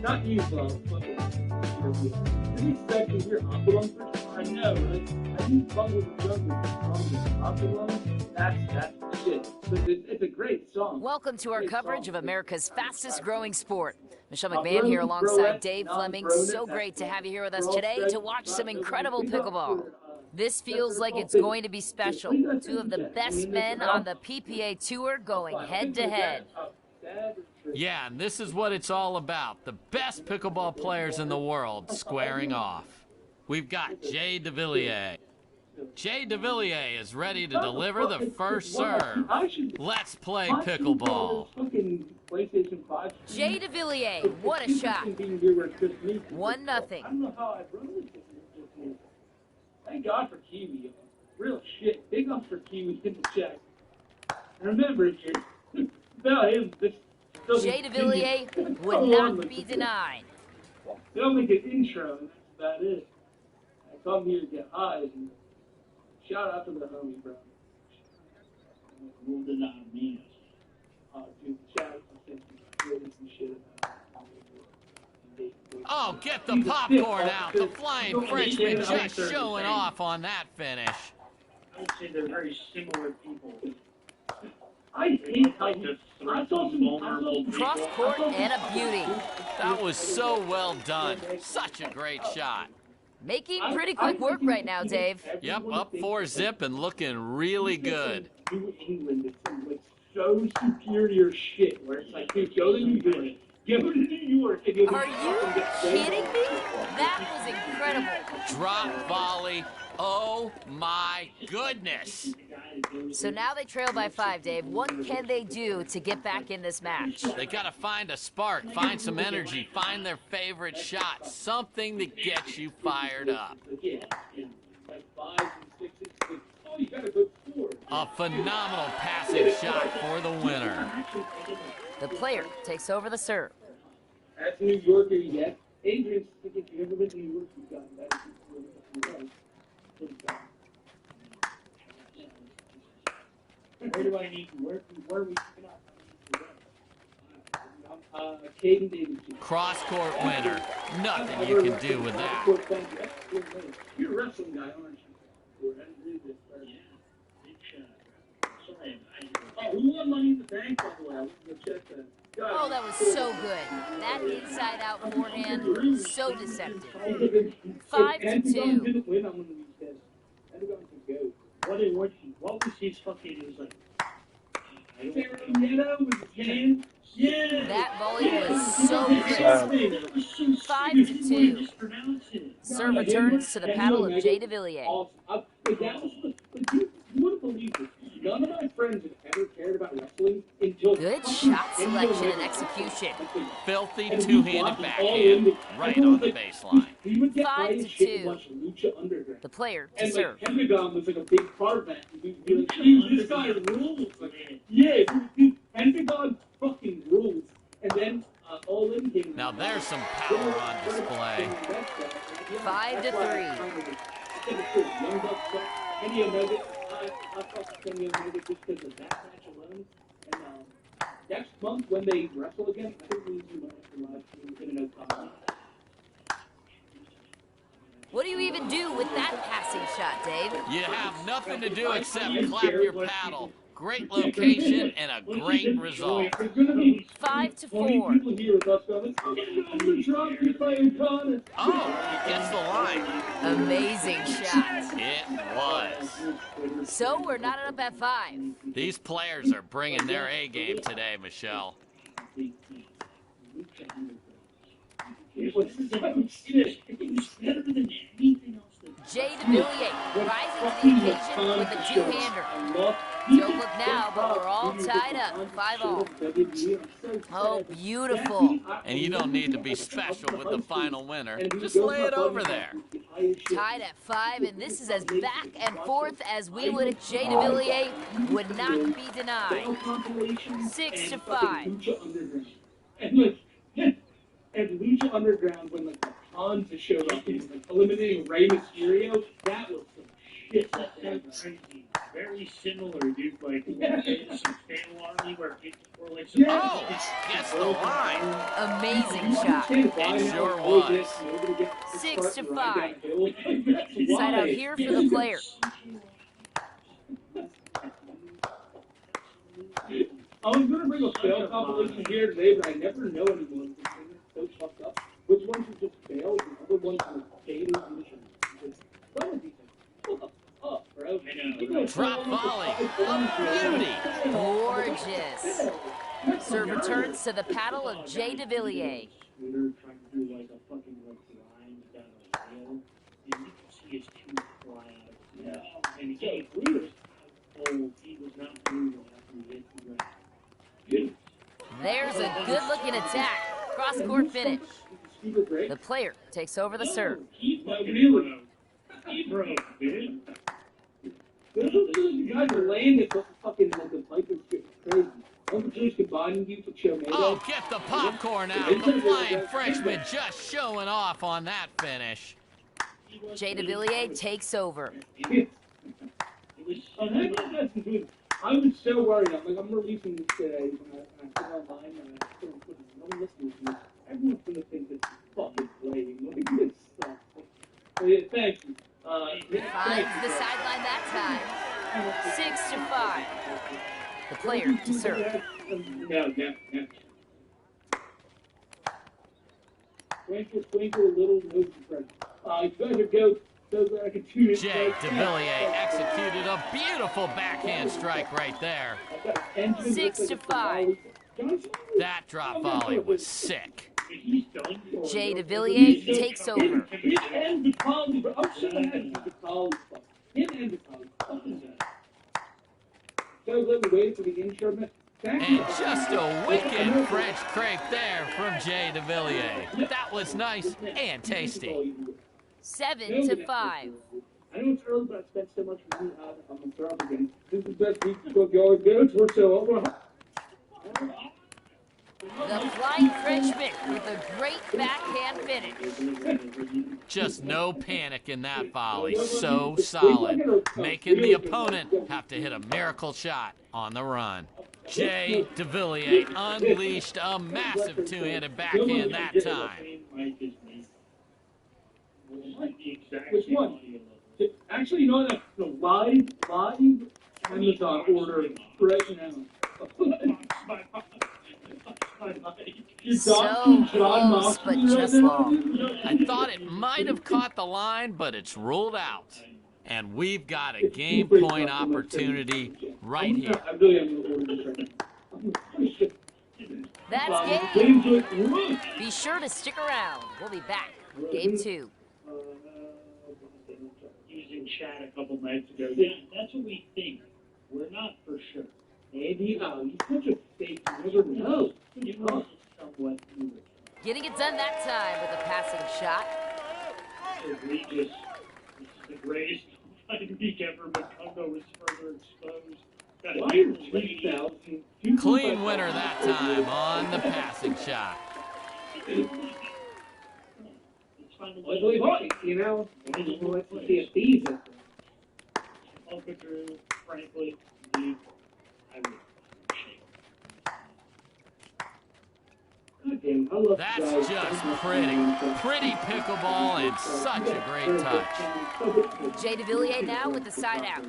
Not you, Bob. Fucking. Did you expect to hear Aqualung first? I know, right? I need Bungle the Jungle. Aqualung. That's shit. But it's a great song. Welcome to our coverage of America's fastest growing sport. Michelle McMahon here alongside Dave Fleming. So great to have you here with us today to watch some incredible pickleball. This feels like it's going to be special. Two of the best men on the PPA Tour going head to head. Yeah, and this is what it's all about. The best pickleball players in the world squaring off. We've got Jay DeVilliers. Jay DeVilliers is ready to deliver the first serve. Let's play pickleball. Jay DeVilliers, what a shot. 1-0. I don't know how I run this. Thank God for Kiwi. Real shit. Big ups for Kiwi in the chat. And remember, about him, Jay DeVilliers would not be denied. They'll make an intro, and that's about it. I come here to get high, and shout out to the homie, bro. Moving on me. Dude, shout out to some shit about it. Oh, get the popcorn out. The Flying Frenchman just showing off on that finish. I would say they're very similar people. I hate how Cross court and a beauty. That was so well done. Such a great shot. Making pretty quick work right now, Dave. Yep, up 4-zip and looking really good. New England is some like so superior shit where it's like, dude, go to New York. Go to New York and you'll Are you kidding me? That was incredible. Drop volley. Oh my goodness. So now they trail by 5, Dave. What can they do to get back in this match? They got to find a spark, find some energy, find their favorite shot, something that gets you fired up. A phenomenal passing shot for the winner. The player takes over the serve. That's New Yorker yet. Adrian's thinking if you ever been to New York, you've gotten that. Where do I need to work? Where are we Caden Davidson. Cross-court winner. Nothing you can do with that. You're a wrestling guy, aren't you? I didn't read this. Big shot. Sorry, who won Money in the Bank, by the way? I was going to check that. Oh, that was so good. That inside-out forehand, so deceptive. 5-2. What was his fucking, it was like, Yeah. That volley was so crisp. 5-2. Serve returns to the paddle of Jay DeVilliers. You wouldn't believe this. None of my friends have ever cared about wrestling until Good shot selection and execution. Filthy two-handed backhand right on the baseline. 5-2. The player to serve. Pentagon was like a big part of that. We'd be like, dude, this guy rules. Like, yeah, dude, Pentagon fucking rules. And then All In came. Now there's some power on display. 5-3. Kenny Omega, I fuck Kenny Omega just because of that match alone. And next month when they wrestle again, I think we need to live stream in an Okada. What do you even do with that passing shot, Dave? You have nothing to do except clap your paddle. Great location and a great result. 5-4. Oh, he gets the line. Amazing shot. It was. So we're not up at 5. These players are bringing their A game today, Michelle. Jay DeVilliers rising to the occasion with a two-hander. Don't look now, but we're all tied up, 5-all. Oh, beautiful. And you don't need to be special with the final winner. Just lay it over there. Tied at 5, and this is as back and forth as we would if Jay DeVilliers would not be denied. 6-5. And Lucha Underground, when like the Ponza showed up and like eliminating Rey Mysterio, that was some shit. That was crazy. very similar, dude. Like some Fatal Army where people were like, some Oh, gets the line. Amazing shot. It sure was. 6-5. Side out here for the player. I was gonna bring a fail compilation here today, but I never know anyone because it's so fucked up. Which ones are just fails and other ones are fading on the show. Some of these are fucked up, bro. Drop volley. A beauty. Gorgeous. Serve returns to the paddle of Jay DeVilliers. Trying to do like a fucking grind down a rail, and you can see his tooth fly out. Yeah. And he was old. He was not moving after he hit the ground. There's a good-looking attack. Cross-court finish. The player takes over the serve. He broke, dude. You guys are laying it fucking like the Vikings get crazy. Uncle Drew's combining you for Joe Mayo. Oh, get the popcorn out. The flying Frenchman just showing off on that finish. Jay DeVilliers takes over. I was so worried. I'm like, I'm releasing this today, and I put it online, and I still put it. No one listens to me. Everyone's gonna think this is fucking playing. Look at this stuff. So, yeah, thank you. Finds the sideline that time. 6-5. The player to serve. No. Twinkle, a little, no surprise. You guys are go. So glad I could tune it. Jay DeVilliers executed a beautiful backhand strike right there. 6-5. That drop volley was sick. Jay DeVilliers takes over. Him and the college, but I'm so happy with the college stuff. Him and the college. So glad we waited for the intro. And just a wicked French crepe there from Jay DeVilliers. That was nice and tasty. 7-5. I know it's early, but I spent so much money on I'm gonna throw up again. This is the best week to go. We're so over. The flying Frenchman with a great backhand finish. Just no panic in that volley. So solid. Making the opponent have to hit a miracle shot on the run. Jay DeVilliers unleashed a massive two-handed backhand that time. Which one? Actually, you know what? The live Amazon order right now. So close, but just long. I thought it might have caught the line, but it's ruled out. And we've got a game point opportunity right here. I really am going to order this right now. That's game. Be sure to stick around. We'll be back with game 2. Using chat a couple nights ago. Yeah, that's what we think. We're not for sure. Andy, you're such a fake. You never know. Somewhat. Getting it done that time with a passing shot. Egregious. This is the greatest fighting week ever, but Congo was further exposed. Clean winner that time on the passing shot. Really hot, you know. Let's see if these are. Uncle Drew, frankly, dude, I would That's just pretty pickleball and such a great touch. Jay DeVilliers now with the side out.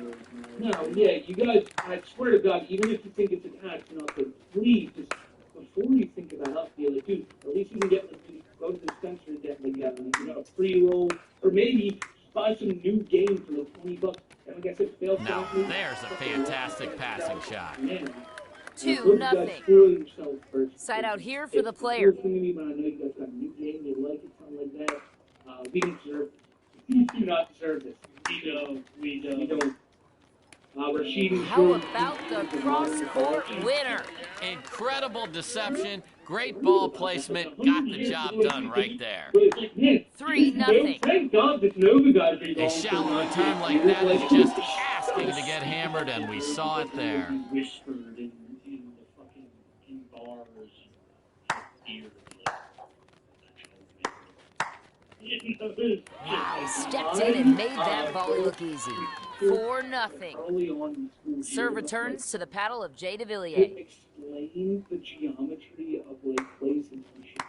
No, yeah, you guys, I swear to God, even if you think it's an accident out there, please, just before you think about upfield, like, dude, at least you can get, like, go to the dispensary and get, like, you know, a free roll, or maybe buy some new game for like $20. And like I said, fail. Now, there's a fantastic passing shot. 2-0. Side out here for the player. I know you guys got a new game, you like it, something like that. We don't deserve it. We do not deserve this. We don't. How about the cross-court winner? Incredible deception, great ball placement, got the job done right there. 3-0. Thank God this Nova guy is A shallow time like that is just asking to get hammered, and we saw it there. Whispered in the fucking bars. Wow, stepped in and made that volley look easy. 4-0. early on in the school Serve year, returns to the paddle of Jay to DeVilliers. explain the geometry of like places and shit.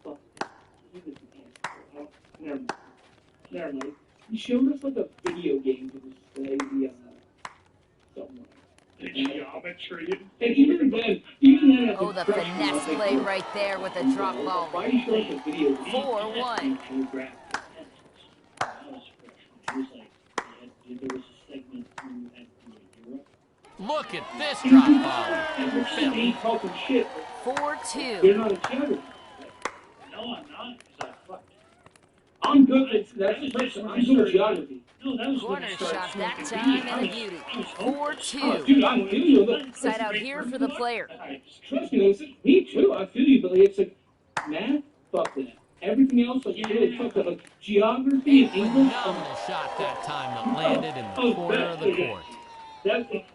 What the fuck? He was an asshole. Never mind. Never mind. He showed us like a video game to display the something like the geometry. And even then, Oh, the finesse play right there with the drop ball. Why do you show us a video? 4-1. Look at this drop volley. Talking shit. 4-2. You're not a champion. No, I'm not. Because I fucked. I'm good at that's the person. I'm good at geography. No, that was Corner shot that time and a beauty. 4-2. Dude, I feel you. Look, Side out here for the player. trust me, listen, me too. I feel you, but it's like math, fuck that. Everything else, like, really fucked up. Like geography and English. Phenomenal shot that time that landed in the corner of the court.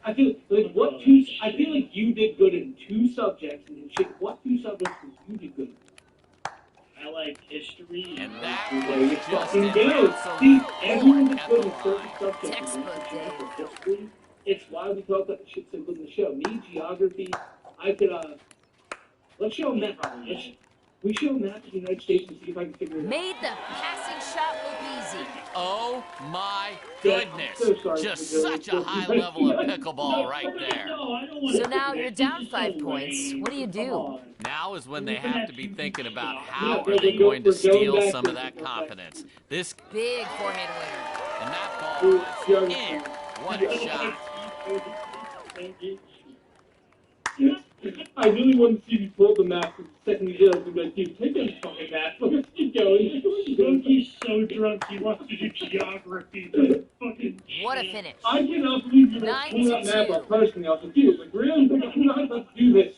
I feel like what two? I feel like you did good in 2 subjects, and shit. What 2 subjects did you do good in? I like history. And that was just fucking an good. See, absolute everyone is at good the in certain line. subjects. Textbook, Dave. History. It's why we talk about the shit so good in the show. Me, geography. I could let's show math. We show math to the United States and see if I can figure it out. Made the passing shot look easy. Oh my goodness. I'm so sorry Just for the such a high level of pickleball right there. So now you're down 5 points. What do you do? Now is when they have to be thinking about how are they going to steal some of that confidence. This Big forehand winner. and that ball was in. What a shot. I really want to see you pull the math from second year and be like, dude, take that fucking math. Let's keep going. He's so drunk he wants to do geography. What a finish. I cannot believe you don't pull that math 9-2. up personally. I was like, dude, like, really? I'm not about to do this.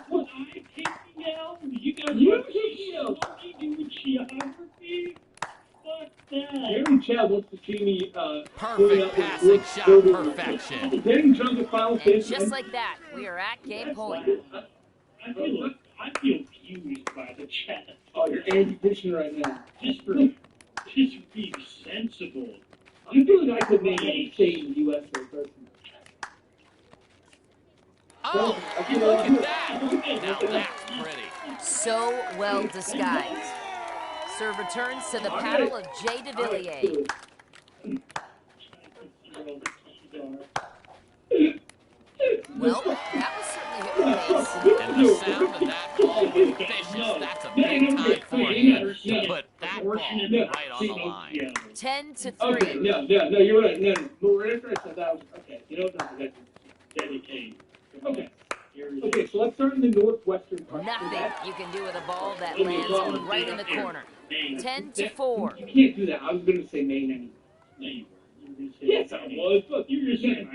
What? I take the L? You guys want to do geography? Fuck that. Gary Chad wants to see me, Perfect passing shot perfection. Getting drunk at final And just like that, we are at game point. I feel fused by the chat. Oh, you're anti-Christian right now. Just be sensible. I feel like I could name any state in the U.S. for a person. Oh, look at that. Now that's pretty. So well disguised. Serve returns to the paddle of Jay DeVilliers. Well, that was certainly hit the face. And the sound of that ball was vicious. That's a big time forehand to put that ball right on the line. 10-3. Okay, no, you're right. No, but right after I said that, I was okay. You know what? No, that's dedicated. Okay. Okay, so let's start in the northwestern part. Nothing you can do with a ball that lands right in the corner. 10-4. You can't do that. I was going to say Maine anyway. No, you weren't. Yes, I was. Look, you're just saying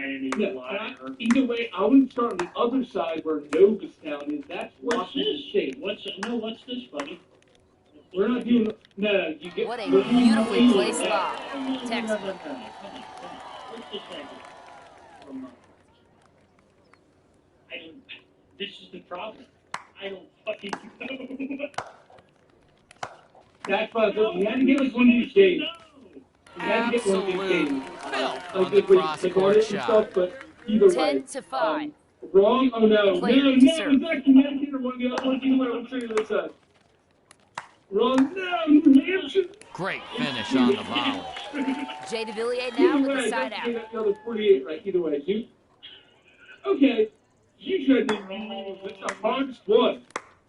either way, I would start on the other side where Novastown is. That's Washington State. What's this, buddy? We're not doing. No, you get. What a beautifully placed lob. Textbook. What's this thing? This is the problem. I don't fucking know. That's fine. You had to get like one of these days. Absolute filth on the cross-court shot. But either way. 10-5. Wrong? Oh no. Player No, to it's serve. not Connecticut or one of the other ones. Either way, I'm saying this side. Wrong? No, New Hampshire. Great finish on the volley. Jay DeVilliers now with the side out. The other 48, right? Either way. You. Okay. You tried to do it's the hardest one.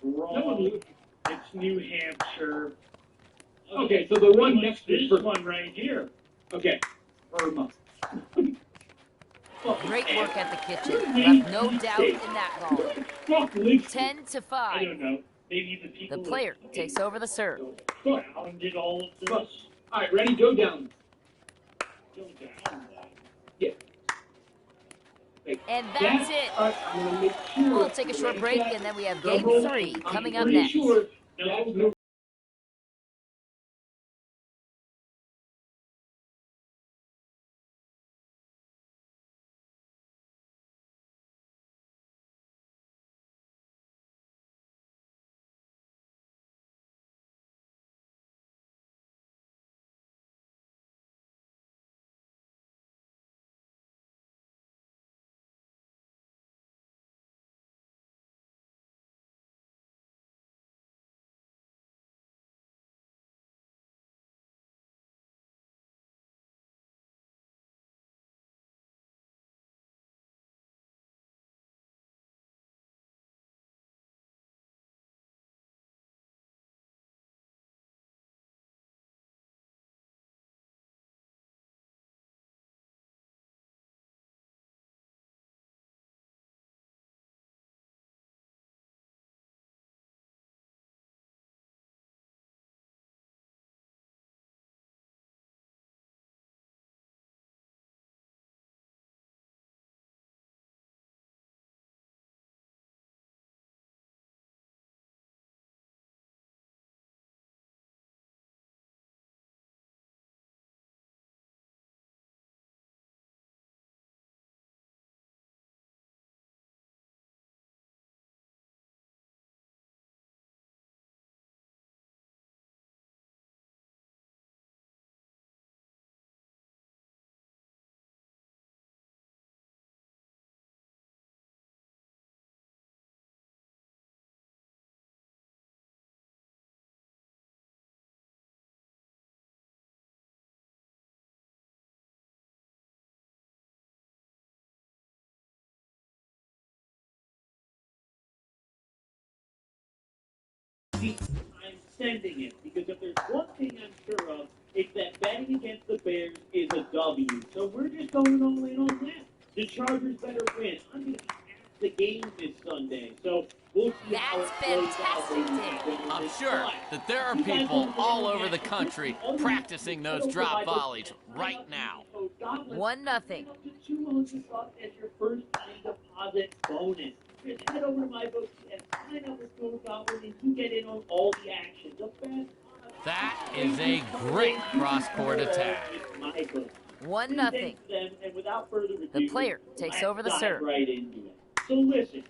Wrong. It's New Hampshire. Okay, so the one next to this one right here. Okay. Irma. Great work at the kitchen. Left no doubt in that ball. 10-5. I don't know. Maybe the people. The player takes over the serve. Did all of this. All right, ready? Go down. Go down. Yeah. And that's it. I'm gonna make sure We'll take a short break, and then we have game 3 coming up next. Sure See, I'm sending it because if there's one thing I'm sure of, it's that betting against the Bears is a W. So we're just going all in on that. The Chargers better win. I'm going to be at the game this Sunday. So we'll see how it That's plays out. fantastic, Dave. I'm sure that there are people all over the country practicing those drop volleys right now. 1-0. $200 as your first time deposit bonus. Just head over to my books and sign up with Code Goblin and you get in on all the action. The best. That is a great cross-court attack. 1-0. The player takes over the serve. Right into it. So listen,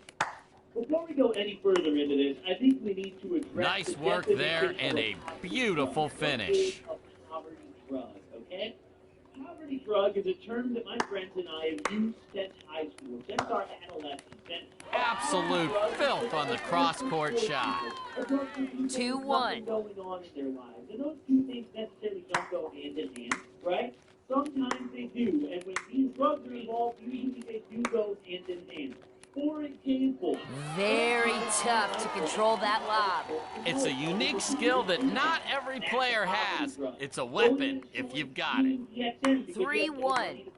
before we go any further into this, I think we need to address Nice work there and a beautiful finish. Poverty drug, okay? Poverty drug is a term that my friends and I have used since high school, since our adolescence. Absolute filth on the cross-court shot. 2-1. Going on in their lives, and those two things necessarily don't go hand in hand, right? Sometimes they do, and when these drugs are involved, usually they do go hand in hand. For example, Very tough to control that lob. It's a unique skill that not every player has. It's a weapon if you've got it. 3-1.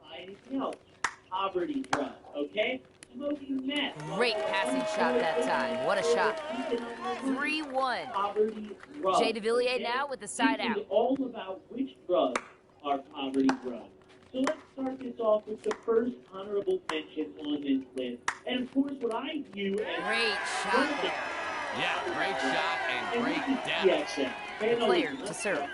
Poverty drug, okay? Smoking meth. Great passing shot that time. What a shot. 3-1. Poverty drug. Jay DeVilliers now with the side This is out. all about which drugs are poverty drugs. So let's start this off with the first honorable mention on this list. And of course, what I view as Great shot there. Yeah, great shot and great depth. GSM. The player to serve.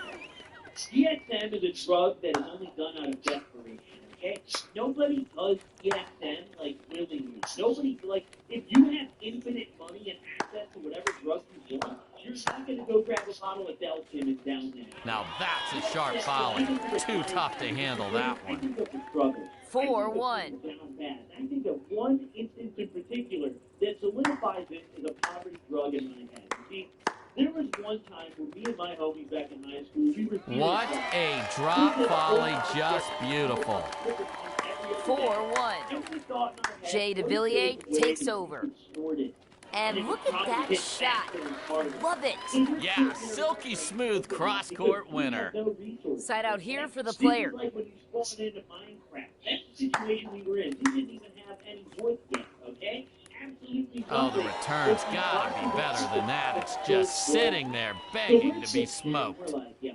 GSM is a drug that is only done out of desperation, okay? Nobody does GSM like willingly. Nobody, like, if you have infinite money and access to whatever drug you want, you're not going to go grab a bottle of Deltim and down there. Now that's a sharp volley. Too tough to handle that I one. think of the struggle. 4-1. I think of one instance in particular that solidifies it as a poverty drug in my head. You see, there was one time where me and my homies back in high school, we were What a drop volley, just beautiful. 4-1. Jay DeVilliers takes over. And look at that shot. Love it. Yeah, silky smooth cross-court winner. Side out here for the player. Like when you spawned into Minecraft. That's the situation we were in. We didn't even have any voice yet, okay? Absolutely. Oh, the return's gotta be better than that. It's just sitting there begging to be smoked. Yeah,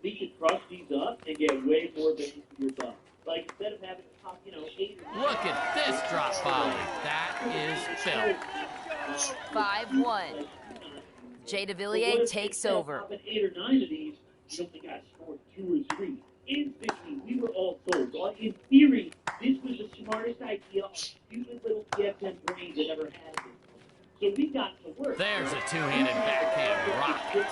we should crush these up and get way more bang for your buck. Like instead of having to top, 8 or 9. Look at this drop volley. That is filth. 5-1. Jay DeVilliers takes over. 8 or 9 of these, you only got scored 2 or 3. Instantly, we were all told. In theory, this was the smartest idea of stupid little PFM brains that ever had it. So we got to work. There's a two-handed backhand rocket.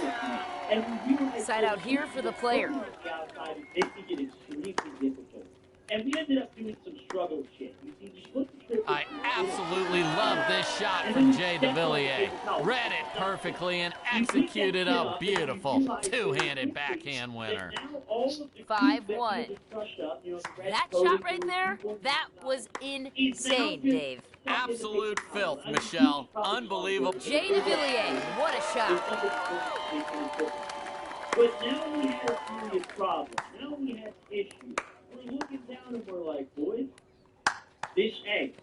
And Side out here for the player. Outside, making it extremely difficult. And we ended up doing some struggle shit. You see, we looked at triple. I absolutely love this shot from Jay DeVilliers. Read it perfectly and executed a beautiful two-handed backhand winner. 5-1. That shot right there, that was insane, Dave. Absolute filth, Michelle. Unbelievable. Jay DeVilliers, what a shot. But now we had a serious problem. Now we had issues. We're looking down and we're like, boys, this, hey,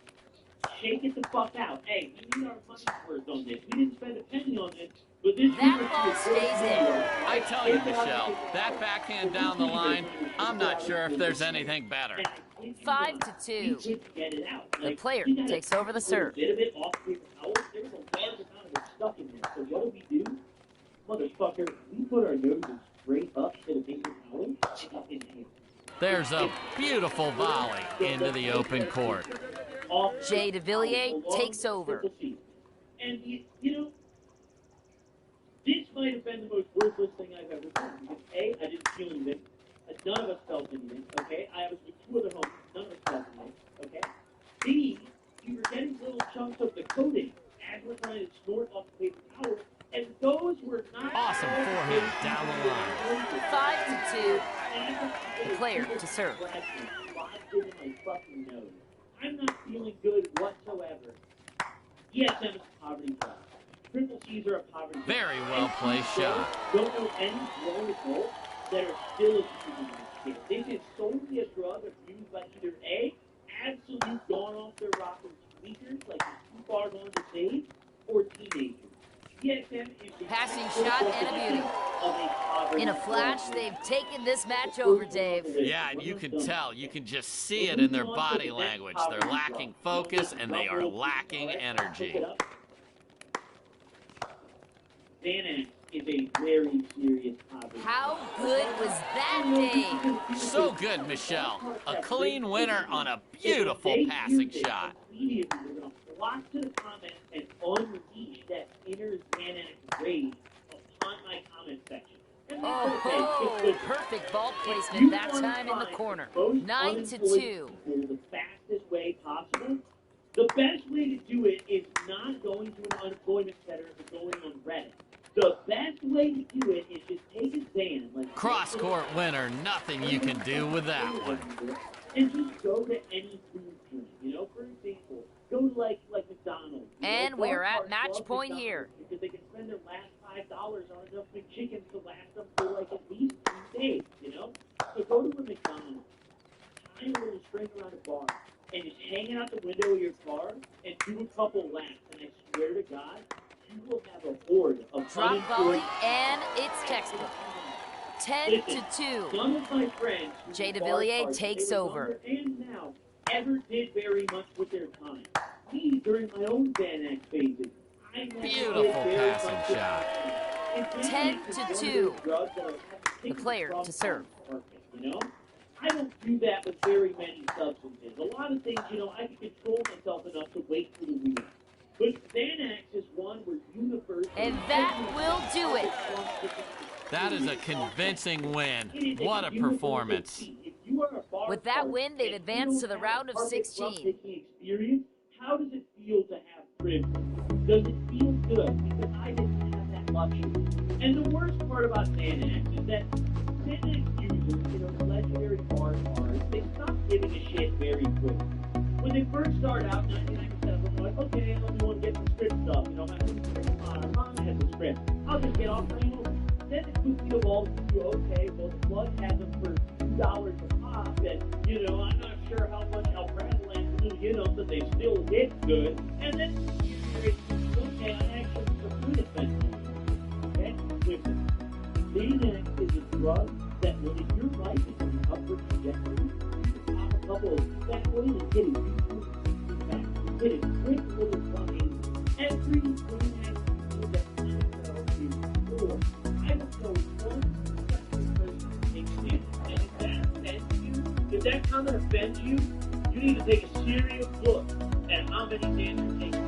shake it the fuck out. Hey, we need our money's worth on this. We didn't spend a penny on this, but this That ball stays there. I tell you, Michelle, that backhand down the line, I'm not sure if there's anything better. 5-2. The player takes over the serve. There was a large amount of it stuck in there. So what do? Motherfucker, we put our noses straight up to the paper towel and inhale. There's a beautiful volley into the open court. Jay DeVilliers takes over. And, this might have been the most worthless thing I've ever done. Because A, I didn't feel anything. None of us felt anything, okay? I was with 2 other homies. None of us felt anything, okay? B, we were getting little chunks of the coating as we're trying to snort off the paper towel. And those were not... Awesome forehand down the line. 5-2. The player to serve. I'm not feeling good whatsoever. Yes, I'm a poverty drug. triple C's are a poverty. Very well placed shot. Don't know any grown adults that are still addicted to this shit. This is solely a drug abused by either A, absolute gone off their rocker tweakers, like too far gone to save, or teenagers. PSM is the Passing shot and a beauty. In a flash, they've taken this match over, Dave. Yeah, and you can tell. You can just see it in their body language. They're lacking focus, and they are lacking energy. Xanax is a very serious poverty. How good was that, Dave? So good, Michelle. A clean winner on a beautiful passing shot. Immediately, they're going to flock to the comments and unleash that inner Xanax rage upon my comment section. Oh, perfect ball placement that time in the corner. 9-2. The fastest way possible. The best way to do it is not going to an unemployment center or going on Reddit. The best way to do it is just take a Xan. Like Cross-court winner, nothing you can do with that one. And just go to any food joint. You know, for example, go to like McDonald's. And we're at match point here. Because they can spend their last $5 on enough McChickens to last them for like at least 2 days, you know? So go to a McDonald's, tie a little string around a bar, and just hang out the window of your car and do a couple laps. And I swear to God, you will have a horde of drop volley, and it's textbook. 10-2. None of my friends Jay DeVilliers takes over. And now ever did very much with their time. Me, during my own Xanax phases, I never Beautiful did very passing much with shot. and 10-2. The player to serve. You know? I don't do that with very many substances. A lot of things, you know, I can control myself enough to wait for the wheel. But Xanax is one where universally... And that will do it. That is a convincing win. What a performance. With that win, they've advanced to the round of 16. How does it feel to have privilege? Does it feel good? Because I didn't have that luxury. And the worst part about Xanax is that Xanax users, you know, the legendary bar cards, they stop giving a shit very quickly. When they first start out, 99% of them are like, okay, I only want to get some script stuff. You know, my mom has a script. I'll just get off my own. Then it quickly evolves to, okay, well, the plug has them for $2 a pop, and, you know, I'm not sure how much alprazolam will, you know, but they still hit good. And then you're okay, I actually prefer it better. Okay? Listen, Xanax is a drug that when your life is in an upward trajectory, you pop a couple of that way and get it. Get a quick little fucking every Xanax that I know is poor. I will go one person and if that offends you, if that comment offends you, you need to take a serious look at how many days you're taking.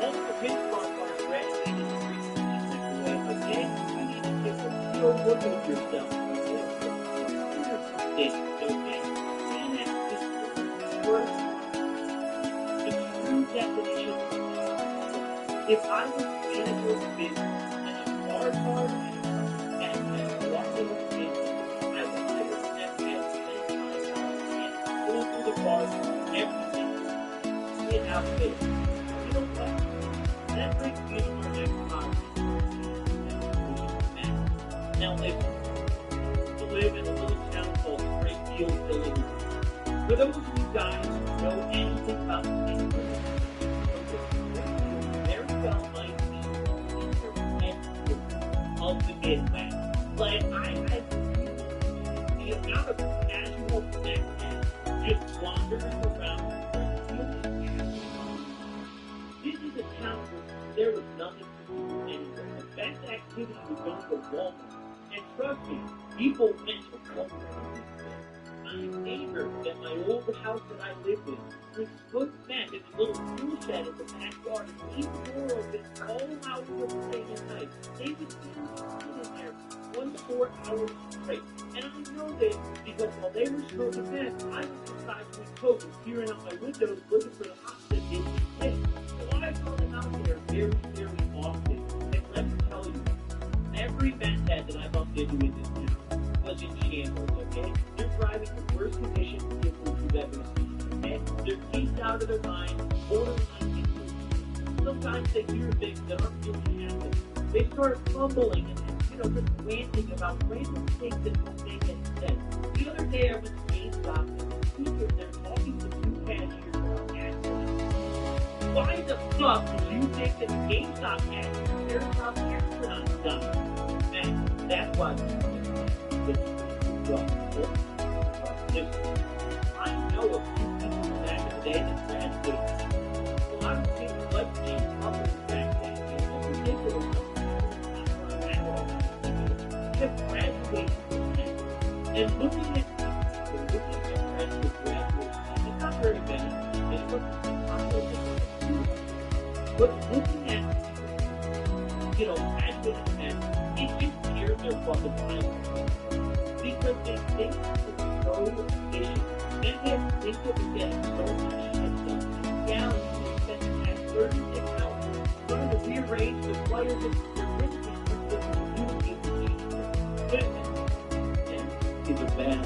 Only the pink part are red and okay? You need to take a real look at yourself. Okay? Xanax is worth the true definition. If I was manager of a business and a bar card and walking with a business, I would hire that at 10 times and go through the bar every single day out of it. You know what? That brings me to our next topic. Now, to live in a little town called Springfield, Illinois. For those of you guys who know anything about the neighborhood, very well might be of the Midwest. Like, the amount of casual connections just wandering around this is a town where there was nothing to do anywhere. The best activity was going to Walmart. And trust me, people went to Walmart. My neighbor at my old house that I lived in would put meth in a little tool shed in the backyard and leave the door open all hours of the day and night. They would sit in there 24 hours straight. And I know this because while they were smoking meth, I was inside doing coke and peering out my windows looking for the hops that didn't hit. So I saw them out there very, very often. And let me tell you, every meth head that I bumped into in this town was in shambles, okay? They're driving the worst condition vehicles you've ever seen, okay? They're teased out of their mind, borderline injuries. So sometimes they hear things that aren't really happening. They start fumbling and just ranting about random things that don't make any sense. The other day I was at GameStop and the speaker there talking to two cashiers about accidents. Why the fuck did you think that GameStop cashiers cared about accident stuff? Man, that's why I know a few people back in the day that graduated. A lot of people like GameStop back then. It's ridiculous. Have graduated and looking at friends with graduates, it's not very many, and but looking at, graduated men, it just tears their fucking mind because they think it's so efficient, and they think that they're getting so much shit done. In reality, they spend 36 hours trying to rearrange the players and their wrist is a bad.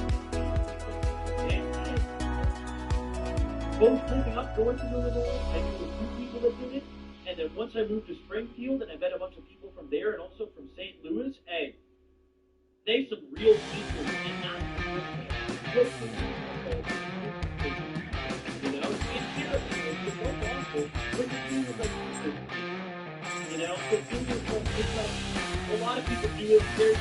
Both living up north in Illinois, I knew a few people that did it, and then once I moved to Springfield and I met a bunch of people from there and also from St. Louis, hey, they some real people and not it's terrible, it's so awful, but the thing is like, it's like, a lot of people do it, there's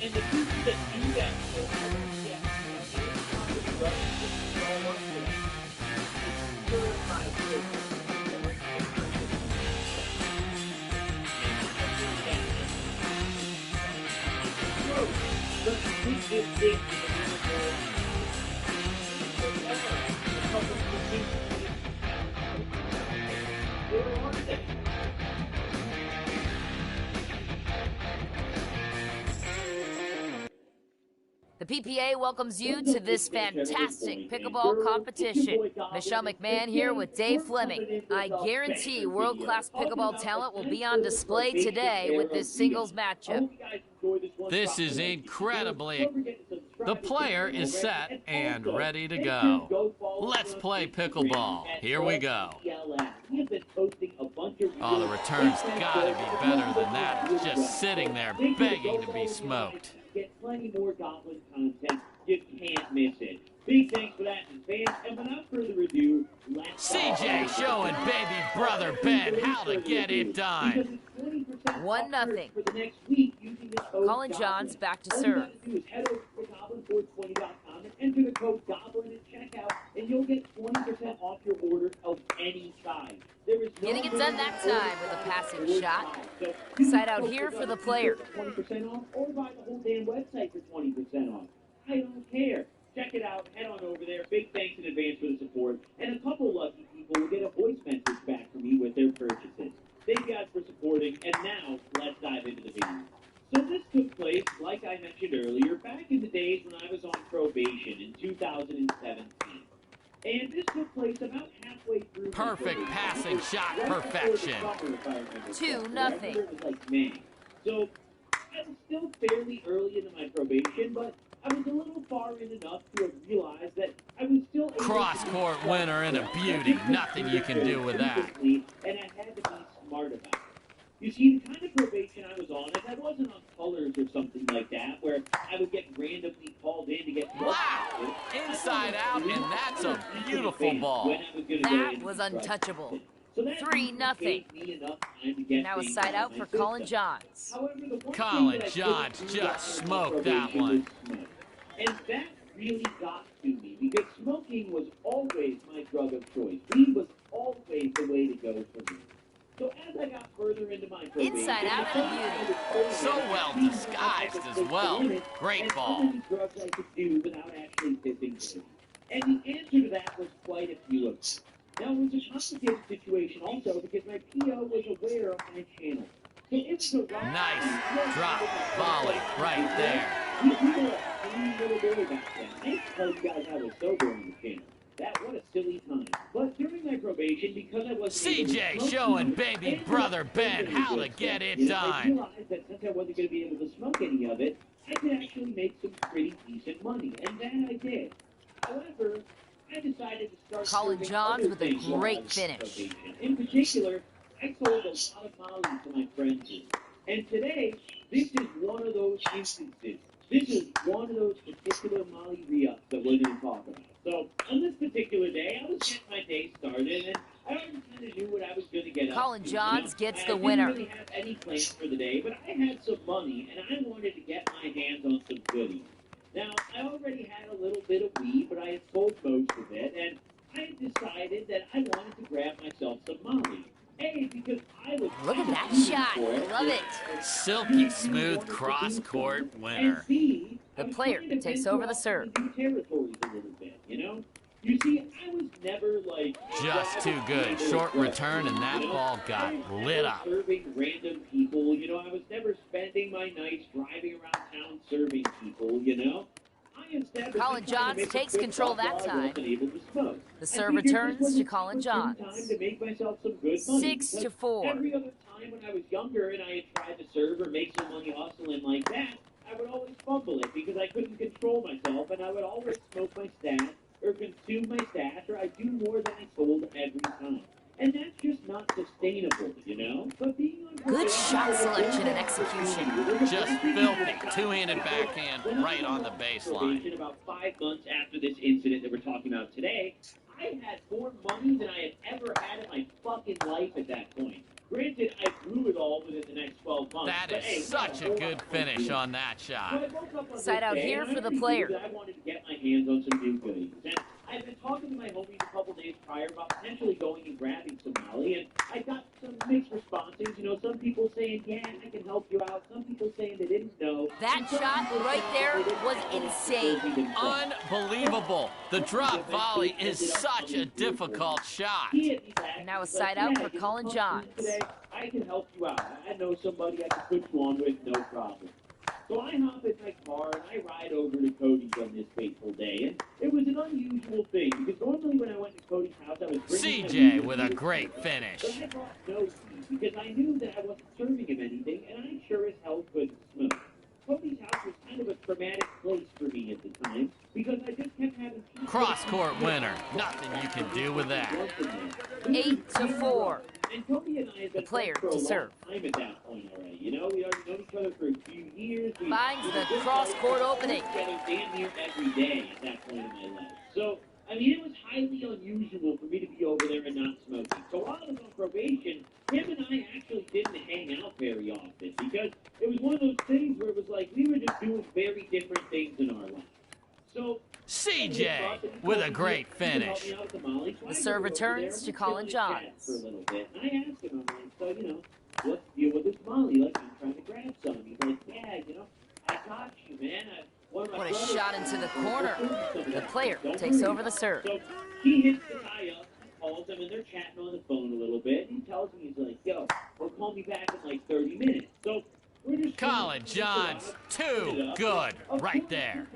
and the people that do that, The PPA welcomes you to this fantastic pickleball competition. Michelle McMahon here with Dave Fleming. I guarantee world-class pickleball talent will be on display today with this singles matchup. This is incredibly. The player is set and ready to go. Let's play pickleball. Here we go. Oh, the return's gotta be better than that. It's just sitting there begging to be smoked. Get plenty more Goblin content. You can't miss it. Big thanks for that in advance. And without further ado, let's CJ showing baby brother Ben how to get it done. 1-0. Colin Johns back to serve. All you gotta do is head over to goblin420.com and enter the code GOBLIN at checkout, and you'll get 20% off your order of any size. Getting it done that time with a passing shot. Side out here for the player. 20% off, or buy the whole damn website for 20% off. I don't care. Check it out. Head on over there. Big thanks in advance for the support. And a couple lucky people will get a voice message back from me with their purchases. Thank you guys for supporting. And now, let's dive into the video. So this took place, like I mentioned earlier, back in the days when I was on probation in 2017. And this took place about halfway through. Perfect passing shot perfection. 2-0. So I was still fairly early into my probation, but I was a little far in enough to have realized that I was still cross-court winner and a beauty. Nothing you can do with that. And I had to be smart about it. You see, the kind of probation I was on, if I wasn't on colors or something like that, where I would get randomly called in to get... Wow! Inside out, and that's a beautiful ball. That was untouchable. 3-0. Now a side out for Colin Johns. Colin Johns just smoked that one. And that really got to me, because smoking was always my drug of choice. Weed was always the way to go for me. So as I got further into my probation, inside out and a beauty. So well disguised as well. Great ball. Drugs I could do without actually pissing dirty. And the answer to that was quite a few of them. Now, complicated situation also because my PO was aware of my channel. So it was a Nice drop volley right there. We were a clean little boy back then. I used to tell you guys I was sober on the channel. What a silly time. But during my probation, because I wasn't able to CJ smoke showing weed, baby I brother ended up Ben saving how good to get stuff. it I done. realized that since I wasn't going to be able to smoke any of it, I could actually make some pretty decent money, and that I did. However, I decided to start Colin serving Johns other with a things while I great was finish. on probation. In particular, I sold a lot of Molly to my friends. And today, this is one of those instances. This is one of those particular Molly re-ups that we're going to talk about. So, on this particular day, I was getting my day started, and I already kind of knew what I was going to get Colin up to. Johns gets the I winner. didn't really have any plans for the day, but I had some money, and I wanted to get my hands on some goodies. Now, I already had a little bit of weed, but I had sold most of it, and I had decided that I wanted to grab myself some Molly. A, because I was Look at that shot. Love it. Silky smooth cross-court winner. And B, The I was player trying to takes venture over the off serve. into new territories a little bit, you know? You see, I was never like Just too good. Short return, and that ball got lit up. Serving random people, you know. I was never spending my nights driving around town serving people, you know. I instead was Colin just trying to Johns make a takes quick control buck that while I time. wasn't able to smoke. The I serve figured this returns was to an Colin opportune Johns. time to make myself some good money. 6-4. Every other time when I was younger and I had tried to serve or make some money hustling like that, I would always fumble it because I couldn't control myself, and I would always smoke my stash or consume my stash, or I'd do more than I sold every time. And that's just not sustainable, you know? But being on Good shot selection and execution. Just filthy. Two-handed backhand right on the baseline. About 5 months after this incident that we're talking about today, I had more money than I had ever had in my fucking life at that point. Granted, I grew it all within the next 12 months. That is such a good finish on that shot. Side out here for the player. I wanted to get my hands on some new goodies. And I've been talking to my homies a couple days prior about potentially going and grabbing some Molly, and I got some mixed responses. You know, some people saying, yeah, I can help you out. Some people saying they didn't know. That shot right there was insane. Unbelievable. The drop volley is such a difficult shot. Now a side out for Colin Johns. Today, I can help you out. I know somebody I can put you on with, no problem. So I hop in my car and I ride over to Cody's on this fateful day. And it was an unusual thing because normally when I went to Cody's house, I was bringing CJ with a great finish. But I brought no weed because I knew that I wasn't serving him anything, and I sure as hell couldn't smoke. Cody's house was kind of a traumatic place for me at the time because I just kept having Cross-court winner. Nothing you can do with that. 8-4. And Cody and I had been The player friends for to a long serve. time at that point already. You know, we already known each other for a few years. Finds the cross-court opening. Together damn near every day at that point in my life. So, I mean, it was highly unusual for me to be over there and not smoking. So while I was on probation, him and I actually didn't hang out very often because it was one of those things where it was like we were just doing very different things in our life. So CJ with a great finish. The serve returns to Colin Johns. For a little bit. And I asked him, I'm like, so, you know, what's the deal with this Molly? Like, I'm trying to grab some. He's like, yeah, you know, I got you, man. What a shot into the corner. The player takes over the serve. So he hits the guy up, calls him, and they're chatting on the phone a little bit. And he tells me, he's like, yo, well, call me back in like 30 minutes. So we're just Colin Johns, too good right there.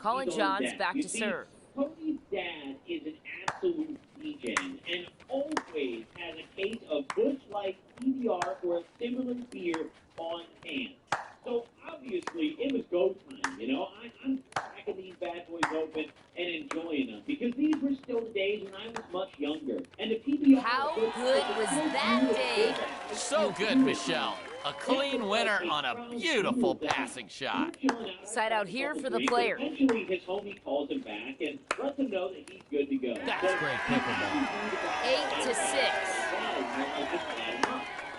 Colin Johns back to serve. Cody's dad is an absolute degen and always has a case of Busch Light, PBR, or a similar beer on hand. So obviously it was go time, you know. I'm cracking these bad boys open and enjoying them because these were still the days when I was much younger. And the PBR. How good was that day? So good, Michelle. A clean winner on a beautiful passing shot. Side out here for the player. Eventually, his homie calls him back and lets him know that he's good to go. That's great pickleball. 8-6.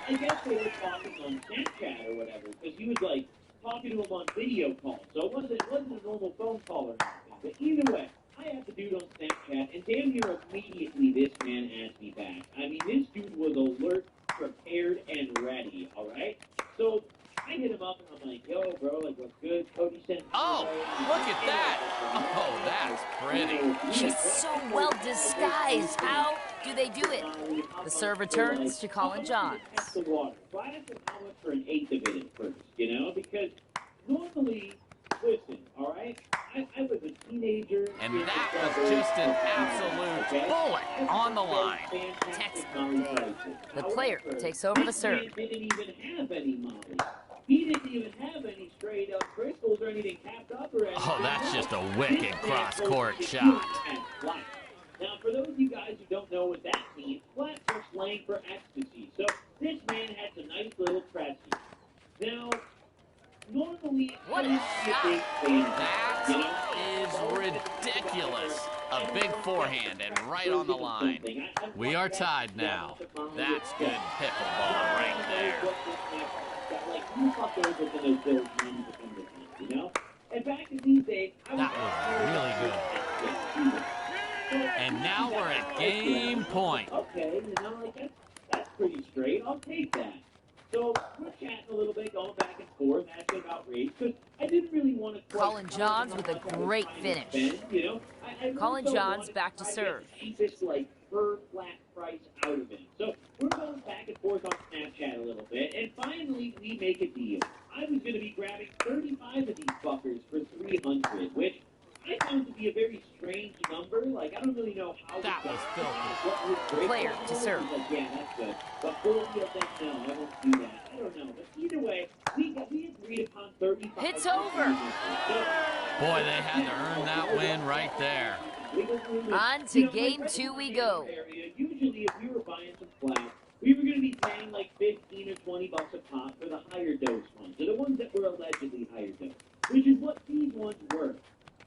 I guess they were talking on Snapchat or whatever, because he was like talking to him on video call, so it wasn't a normal phone call or anything. But either way, I had the dude on Snapchat, and damn near immediately this man asked me back. I mean, this dude was alert, prepared, and ready, all right? So I hit him up, and I'm like, yo, bro, like, what's good? Cody sent me. Oh, look at that. Oh, that's pretty. She's so well disguised. How Do they do it? The serve returns to Colin Johns. The water. So I asked him how much for an eighth of it at first, you know, because normally, listen, all right, I was a teenager. And that was just an absolute bullet on the line. Textbook. The player takes over the serve. He didn't even have any molly. He didn't even have any straight up crystals or anything capped up or anything. Oh, that's just a wicked cross-court shot. Now, for those of you guys who don't know what that means, flats are slang for ecstasy. So this man had some nice little presses. Now, normally, what a shot! That is ridiculous. A big forehand and right on the line. We are tied now. That's good pickleball right there. That was really good. And now we're at game point. Okay, you know, like that's pretty straight. I'll take that. So we're chatting a little bit, going back and forth, asking about race, because I didn't really want to. Colin Johns with a great finish. You know, I Colin Johns back to serve. Cheapest, like, per flat price out of it. So we're going back and forth on Snapchat a little bit, and finally we make a deal. I was going to be grabbing 35 of these fuckers for 300, which I found to be a very strange number. Like, I don't really know how that was filthy. The player to serve. Like, yeah, that's good. But 40 of them, no, I won't do that. I don't know. But either way, we agreed upon 35. It's over. Boy, they had to earn that win right there. On to game 2 we go. Usually, if we were buying some flats, we were going to be paying like 15 or 20 bucks a pop for the higher dose ones, or the ones that were allegedly higher dose, which is what these ones were.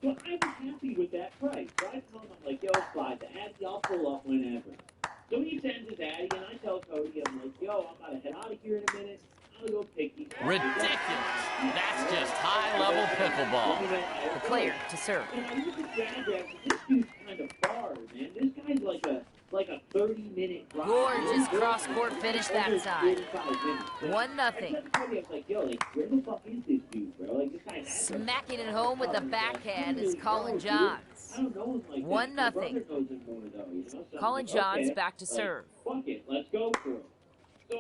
So I was happy with that price. So I tell him, I'm like, yo, slide the Addy, I'll pull up whenever. So he sends his Addy, and I tell Cody, I'm like, yo, I'm about to head out of here in a minute. I'm going to go pick these. Ridiculous. That's just high-level pickleball. The player to serve. And I look at Jack, this dude's kind of far, man. This guy's like a 30-minute drive. Gorgeous cross-court finish that time. 1-0. I was like, yo, like, where the fuck is this dude, bro? Like, this guy's smacking it home with the backhand is Colin Johns. 1-0. Colin Johns back to serve. Fuck it, let's go for it. So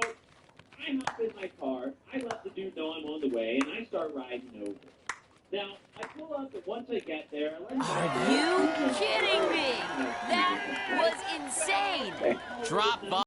I hop in my car, I let the dude know I'm on the way, and I start riding over. Now, I pull up, and once I get there, I let Are you kidding me? That was insane. Drop ball.